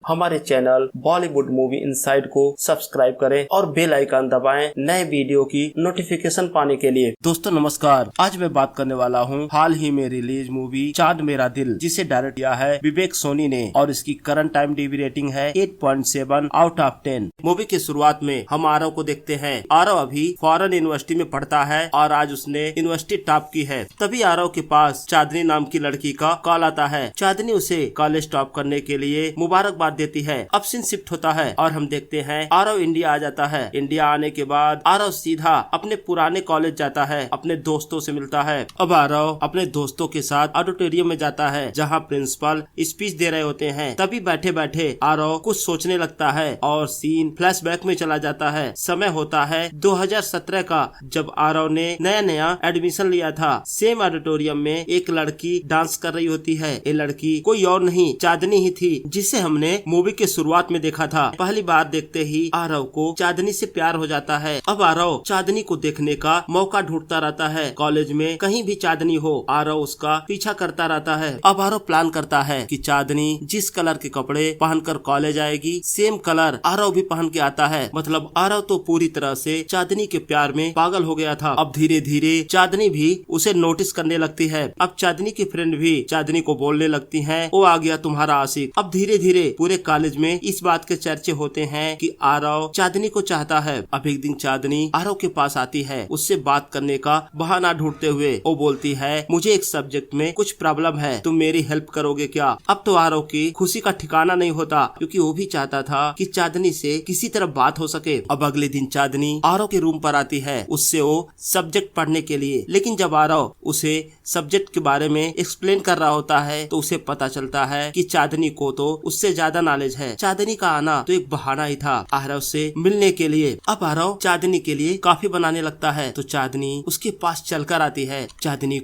हमारे channel Bollywood movie inside को subscribe करें और बेल आइकन दबाएं नए वीडियो की नोटिफिकेशन पाने के लिए। दोस्तों नमस्कार, आज मैं बात करने वाला हूं हाल ही में रिलीज मूवी चांद मेरा दिल, जिसे डायरेक्ट किया है विवेक सोनी ने और इसकी करंट टाइम टीवी रेटिंग है 8.7 आउट ऑफ 10। मूवी की शुरुआत में हम आरव को देखते हैं। आरव अभी फॉरेन यूनिवर्सिटी में पढ़ता है और आज उसने यूनिवर्सिटी टॉप की है। तभी आरव के पास चांदनी नाम की लड़की का कॉल आता है। चांदनी उसे कॉलेज टॉप करने के लिए मुबारकबाद देती है। अब सीन शिफ्ट होता है और हम देखते हैं आरव इंडिया आ जाता है। इंडिया आने के बाद आरव सीधा अपने पुराने कॉलेज जाता है, अपने दोस्तों से मिलता है। अब आरव अपने दोस्तों के साथ ऑडिटोरियम में जाता है जहाँ प्रिंसिपल स्पीच दे रहे होते हैं। तभी बैठे बैठे आरव कुछ सोचने लगता है और सीन फ्लैशबैक में चला जाता है। समय होता है 2017 का, जब आरव ने नया नया एडमिशन लिया था। सेम ऑडिटोरियम में एक लड़की डांस कर रही होती है। ये लड़की कोई और नहीं चांदनी ही थी, जिसे हमने मूवी के शुरुआत में देखा था। पहली बार देखते ही आरव को चांदनी से प्यार हो जाता है। अब आरव चांदनी को देखने का मौका ढूंढता रहता है। कॉलेज में कहीं भी चांदनी हो, आरव उसका पीछा करता रहता है। अब आरव प्लान करता है कि चांदनी जिस कलर के कपड़े पहनकर कॉलेज आएगी, सेम कलर आरव भी पहन के आता है। मतलब आरव तो पूरी तरह से चांदनी के प्यार में पागल हो गया था। अब धीरे धीरे चांदनी भी उसे नोटिस करने लगती है। अब चांदनी की फ्रेंड भी चांदनी को बोलने लगती है, वो आ गया तुम्हारा आशिक। अब धीरे धीरे पूरे कॉलेज में इस बात के चर्चे होते हैं कि आरव चांदनी को चाहता है। अब एक दिन चांदनी आरव के पास आती है, उससे बात करने का बहाना ढूंढते हुए। वो बोलती है, मुझे एक सब्जेक्ट में कुछ प्रॉब्लम है, तुम मेरी हेल्प करोगे क्या? अब तो आरव की खुशी का ठिकाना नहीं होता, क्योंकि वो भी चाहता था कि चांदनी से किसी तरह बात हो सके। अब अगले दिन चांदनी आरव के रूम पर आती है, उससे वो सब्जेक्ट पढ़ने के लिए। लेकिन जब आरव उसे सब्जेक्ट के बारे में एक्सप्लेन कर रहा होता है तो उसे पता चलता है कि चांदनी को तो उससे ज्यादा नॉलेज है। चांदनी का आना तो एक बहाना ही था आरव से मिलने के लिए। अब आरव चांदनी के लिए कॉफी बनाने लगता है तो चांदनी उसके पास चलकर आती है। चांदनी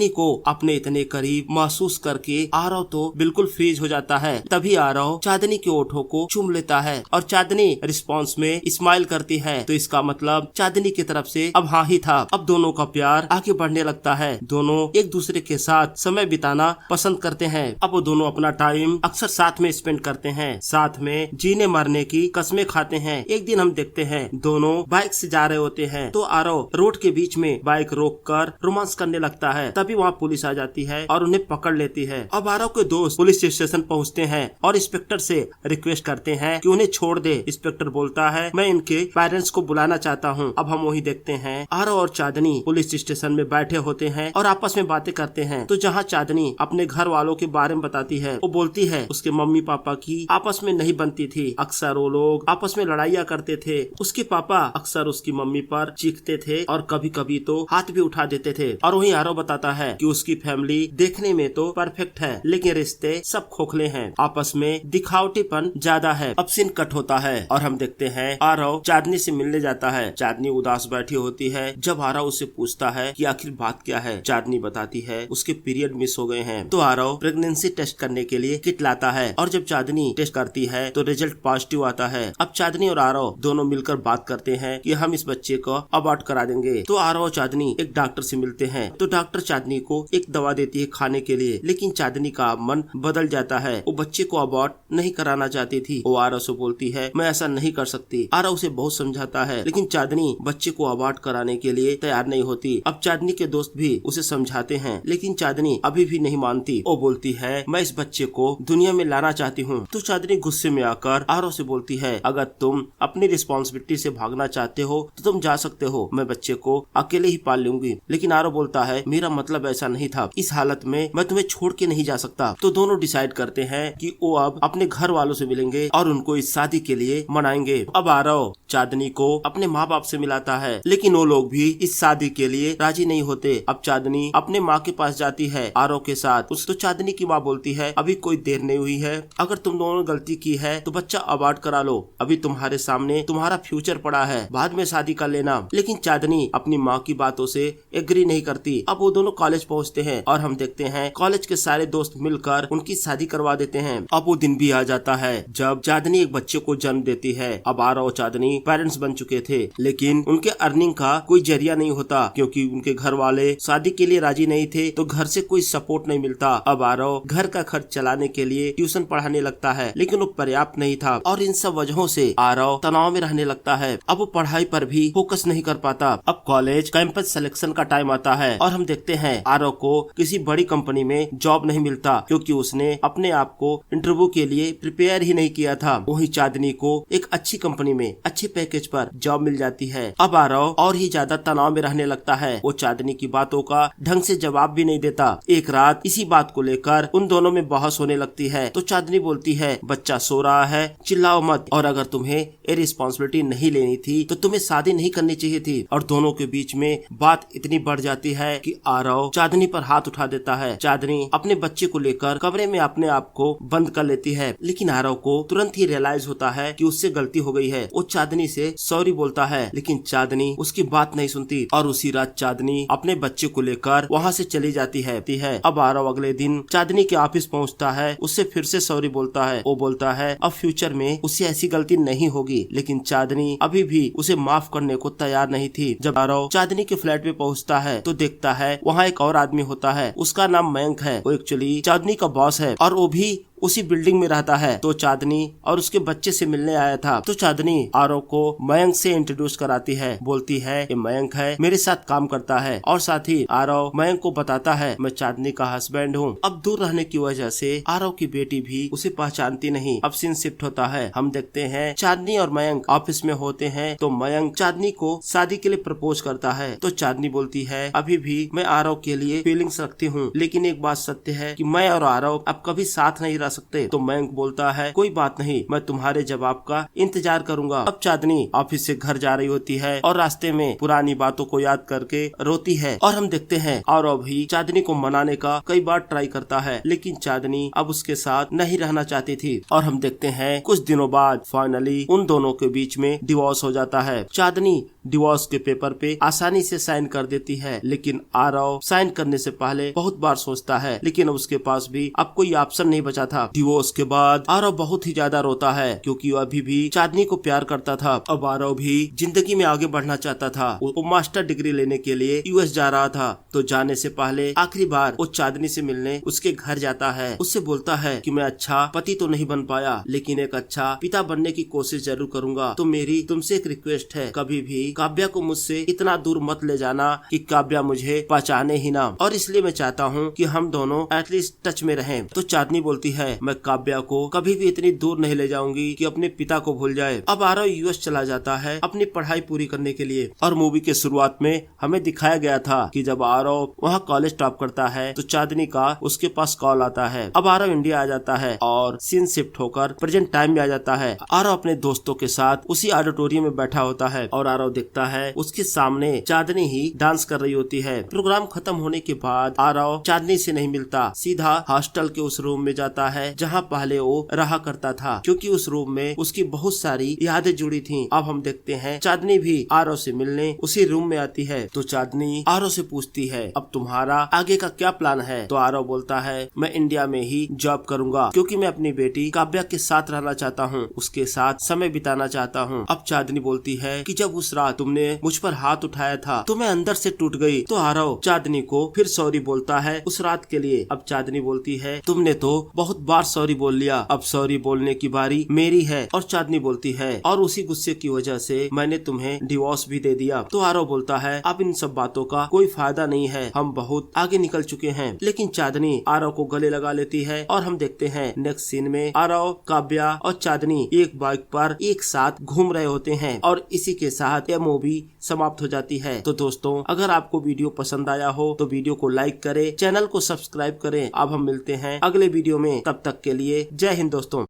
को अपने इतने करीब महसूस करके आरव तो बिल्कुल फ्रीज हो जाता है। तभी आरव चांदनी के ओठों को चूम लेता है और चांदनी रिस्पॉन्स में स्माइल करती है, तो इसका मतलब चांदनी की तरफ से अब हाँ ही था। अब दोनों का प्यार आगे बढ़ने लगता है। दोनों एक दूसरे के साथ समय बिताना पसंद करते हैं। अब वो दोनों अपना टाइम अक्सर साथ में स्पेंड करते हैं, साथ में जीने मरने की कस्में खाते हैं। एक दिन हम देखते हैं दोनों बाइक से जा रहे होते हैं तो आरव रोड के बीच में बाइक रोककर रोमांस करने लगता है। तभी वहाँ पुलिस आ जाती है और उन्हें पकड़ लेती है। अब आरव के दोस्त पुलिस स्टेशन पहुँचते हैं और इंस्पेक्टर से रिक्वेस्ट करते हैं कि उन्हें छोड़ दे। इंस्पेक्टर बोलता है, मैं इनके पेरेंट्स को बुलाना चाहता हूँ। अब हम वही देखते हैं आरव और चांदनी पुलिस स्टेशन में बैठे होते हैं और आपस में बातें करते हैं। तो जहाँ चांदनी अपने घर वालों के बारे में बताती है, वो बोलती है उसके मम्मी पापा की आपस में नहीं बनती थी, अक्सर वो लोग आपस में लड़ाइयाँ करते थे। उसके पापा अक्सर उसकी मम्मी पर चीखते थे और कभी कभी तो हाथ भी उठा देते थे। और वहीं आरव बताता है कि उसकी फैमिली देखने में तो परफेक्ट है, लेकिन रिश्ते सब खोखले हैं, आपस में दिखावटीपन ज्यादा है। अब सीन कट होता है और हम देखते हैं आरव चांदनी से मिलने जाता है। चांदनी उदास बैठी होती है। जब आरव उससे पूछता है कि आखिर बात क्या है, चांदनी बताती है उसके पीरियड मिस हो गए हैं। तो आरव प्रेगनेंसी टेस्ट करने के लिए किट लाता है और जब चांदनी टेस्ट करती है तो रिजल्ट पॉजिटिव आता है। अब चांदनी और आरव दोनों मिलकर बात करते हैं कि हम इस बच्चे को अबॉर्ट करा देंगे। तो आरव और चांदनी एक डॉक्टर से मिलते हैं तो डॉक्टर चांदनी को एक दवा देती है खाने के लिए, लेकिन चांदनी का मन बदल जाता है। वो बच्चे को अबॉर्ट नहीं कराना चाहती थी। वो आरव से बोलती है, मैं ऐसा नहीं कर सकती। आरव उसे बहुत समझाता है, लेकिन चांदनी बच्चे को अबॉर्ट कराने के लिए तैयार नहीं होती। अब चांदनी के दोस्त भी उसे समझाते हैं, लेकिन चांदनी अभी भी नहीं मानती। वो बोलती है, मैं इस बच्चे को दुनिया में लाना चाहती हूँ। तो चांदनी गुस्से में आकर आरव से बोलती है, अगर तुम अपनी रिस्पॉन्सिबिलिटी से भागना चाहते हो तो तुम जा सकते हो, मैं बच्चे को अकेले ही पाल लूंगी। लेकिन आरव बोलता है, मेरा मतलब ऐसा नहीं था, इस हालत में मैं तुम्हें छोड़ के नहीं जा सकता। तो दोनों डिसाइड करते हैं कि वो अब अपने घर वालों से मिलेंगे और उनको इस शादी के लिए मनाएंगे। अब आरव चांदनी को अपने माँ बाप से मिलाता है, लेकिन वो लोग भी इस शादी के लिए राजी नहीं होते। अब चांदनी अपने माँ के पास जाती है आरव के साथ। तो चांदनी की माँ बोलती है, अभी कोई देर नहीं हुई है, अगर तुम दोनों गलती की है तो बच्चा अबॉर्ट करा लो, अभी तुम्हारे सामने तुम्हारा फ्यूचर पड़ा है, बाद में शादी कर लेना। लेकिन चांदनी अपनी माँ की बातों से एग्री नहीं करती। अब वो दोनों कॉलेज पहुँचते हैं और हम देखते हैं कॉलेज के सारे दोस्त मिलकर उनकी शादी करवा देते हैं। अब वो दिन भी आ जाता है जब चांदनी एक बच्चे को जन्म देती है। अब आरव और चांदनी पेरेंट्स बन चुके थे, लेकिन उनके अर्निंग का कोई जरिया नहीं होता, क्योंकि उनके घर वाले शादी के लिए राजी नहीं थे तो घर से कोई सपोर्ट नहीं मिलता। अब आरव घर का खर्च चलाने के लिए ट्यूशन पढ़ाने लगता है, लेकिन वो पर्याप्त नहीं था और इन सब वजहों से आरव तनाव में रहने लगता है। अब वो पढ़ाई पर भी फोकस नहीं कर पाता। अब कॉलेज कैंपस सिलेक्शन का टाइम आता है और हम देखते हैं आरव को किसी बड़ी कंपनी में जॉब नहीं मिलता, क्योंकि उसने अपने आप को इंटरव्यू के लिए प्रिपेयर ही नहीं किया था। वही चांदनी को एक अच्छी कंपनी में अच्छे पैकेज पर जॉब मिल जाती है। अब आरव और ही ज्यादा तनाव में रहने लगता है। वो चांदनी की बातों का ढंग से जवाब भी नहीं देता। एक रात इसी बात को लेकर उन दोनों में बहस होने लगती है। तो चांदनी बोलती है, बच्चा सो रहा है, चिल्लाओ मत, और अगर तुम्हें ये रिस्पॉन्सिबिलिटी नहीं लेनी थी तो तुम्हें शादी नहीं करनी चाहिए थी। और दोनों के बीच में बात इतनी बढ़ जाती है कि आरव चांदनी पर हाथ उठा देता है। चांदनी अपने बच्चे को लेकर कमरे में अपने आप को बंद कर लेती है, लेकिन आरव को तुरंत ही रियलाइज होता है कि उससे गलती हो गई है। वो चांदनी से सॉरी बोलता है, लेकिन चांदनी उसकी बात नहीं सुनती और उसी रात चांदनी अपने बच्चे को लेकर वहाँ से चली जाती है। अब आरव अगले दिन चांदनी के ऑफिस पहुँचता है, उससे फिर से सॉरी बोलता है। वो बोलता है अब फ्यूचर में उससे ऐसी गलती नहीं होगी, लेकिन चांदनी अभी भी उसे माफ करने को तैयार नहीं थी। जब आरव चांदनी के फ्लैट में पहुँचता है तो देखता है वहाँ एक और आदमी होता है, उसका नाम मयंक है। वो एक्चुअली चांदनी का बॉस है और वो भी उसी बिल्डिंग में रहता है। तो चांदनी और उसके बच्चे से मिलने आया था। तो चांदनी आरव को मयंक से इंट्रोड्यूस कराती है, बोलती है ये मयंक है, मेरे साथ काम करता है। और साथ ही आरव मयंक को बताता है मैं चांदनी का हस्बैंड हूँ। अब दूर रहने की वजह से आरव की बेटी भी उसे पहचानती नहीं। अब सीन शिफ्ट होता है। हम देखते हैं चांदनी और मयंक ऑफिस में होते हैं। तो मयंक चांदनी को शादी के लिए प्रपोज करता है। तो चांदनी बोलती है अभी भी मैं आरव के लिए फीलिंग्स रखती हूँ, लेकिन एक बात सत्य है कि मैं और आरव अब कभी साथ नहीं सकते। तो मयंक बोलता है कोई बात नहीं, मैं तुम्हारे जवाब का इंतजार करूंगा। अब चांदनी ऑफिस से घर जा रही होती है और रास्ते में पुरानी बातों को याद करके रोती है। और हम देखते हैं आरव भी चांदनी को मनाने का कई बार ट्राई करता है, लेकिन चांदनी अब उसके साथ नहीं रहना चाहती थी। और हम देखते हैं कुछ दिनों बाद फाइनली उन दोनों के बीच में डिवोर्स हो जाता है। चांदनी डिवोर्स के पेपर पे आसानी से साइन कर देती है, लेकिन आरव साइन करने से पहले बहुत बार सोचता है, लेकिन उसके पास भी अब कोई ऑप्शन नहीं बचा था। डिवोर्स के बाद आरव बहुत ही ज्यादा रोता है, क्योंकि वो अभी भी चांदनी को प्यार करता था। अब आरव भी जिंदगी में आगे बढ़ना चाहता था। वो मास्टर डिग्री लेने के लिए यूएस जा रहा था। तो जाने से पहले आखिरी बार वो चांदनी से मिलने उसके घर जाता है। उससे बोलता है कि मैं अच्छा पति तो नहीं बन पाया, लेकिन एक अच्छा पिता बनने की कोशिश जरूर करूंगा। तो मेरी तुमसे एक रिक्वेस्ट है, कभी भी काव्या को मुझसे इतना दूर मत ले जाना कि काव्या मुझे पहचाने ही ना, और इसलिए मैं चाहता हूँ कि हम दोनों एटलीस्ट टच में रहें। तो चांदनी बोलती है मैं काव्या को कभी भी इतनी दूर नहीं ले जाऊंगी कि अपने पिता को भूल जाए। अब आरव यूएस चला जाता है अपनी पढ़ाई पूरी करने के लिए। और मूवी के शुरुआत में हमें दिखाया गया था कि जब आरव वहाँ कॉलेज टॉप करता है तो चांदनी का उसके पास कॉल आता है। अब आरव इंडिया आ जाता है और सीन शिफ्ट होकर प्रेजेंट टाइम में आ जाता है। आरव अपने दोस्तों के साथ उसी ऑडिटोरियम में बैठा होता है और आरव देखता है उसके सामने चांदनी ही डांस कर रही होती है। प्रोग्राम खत्म होने के बाद आरव चांदनी से नहीं मिलता, सीधा हॉस्टल के उस रूम में जाता है जहाँ पहले वो रहा करता था, क्योंकि उस रूम में उसकी बहुत सारी यादें जुड़ी थी। अब हम देखते हैं चांदनी भी आरव से मिलने उसी रूम में आती है। तो चांदनी आरव से पूछती है अब तुम्हारा आगे का क्या प्लान है। तो आरव बोलता है मैं इंडिया में ही जॉब करूंगा, क्योंकि मैं अपनी बेटी काव्या के साथ रहना चाहता हूँ, उसके साथ समय बिताना चाहता हूँ। अब चांदनी बोलती है कि जब उस रात तुमने मुझ पर हाथ उठाया था तो मैं अंदर से टूट गई। तो आरव चांदनी को फिर सॉरी बोलता है उस रात के लिए। अब चांदनी बोलती है तुमने तो बहुत बार सॉरी बोल लिया, अब सॉरी बोलने की बारी मेरी है। और चांदनी बोलती है और उसी गुस्से की वजह से मैंने तुम्हें डिवोर्स भी दे दिया। तो आरव बोलता है अब इन सब बातों का कोई फायदा नहीं है, हम बहुत आगे निकल चुके हैं। लेकिन चांदनी आरव को गले लगा लेती है और हम देखते हैं नेक्स्ट सीन में आरव, काव्या और चांदनी एक बाइक पर एक साथ घूम रहे होते हैं। और इसी के साथ यह मूवी समाप्त हो जाती है। तो दोस्तों अगर आपको वीडियो पसंद आया हो तो वीडियो को लाइक करें, चैनल को सब्सक्राइब करें। अब हम मिलते हैं अगले वीडियो में, तब तक के लिए जय हिंद दोस्तों।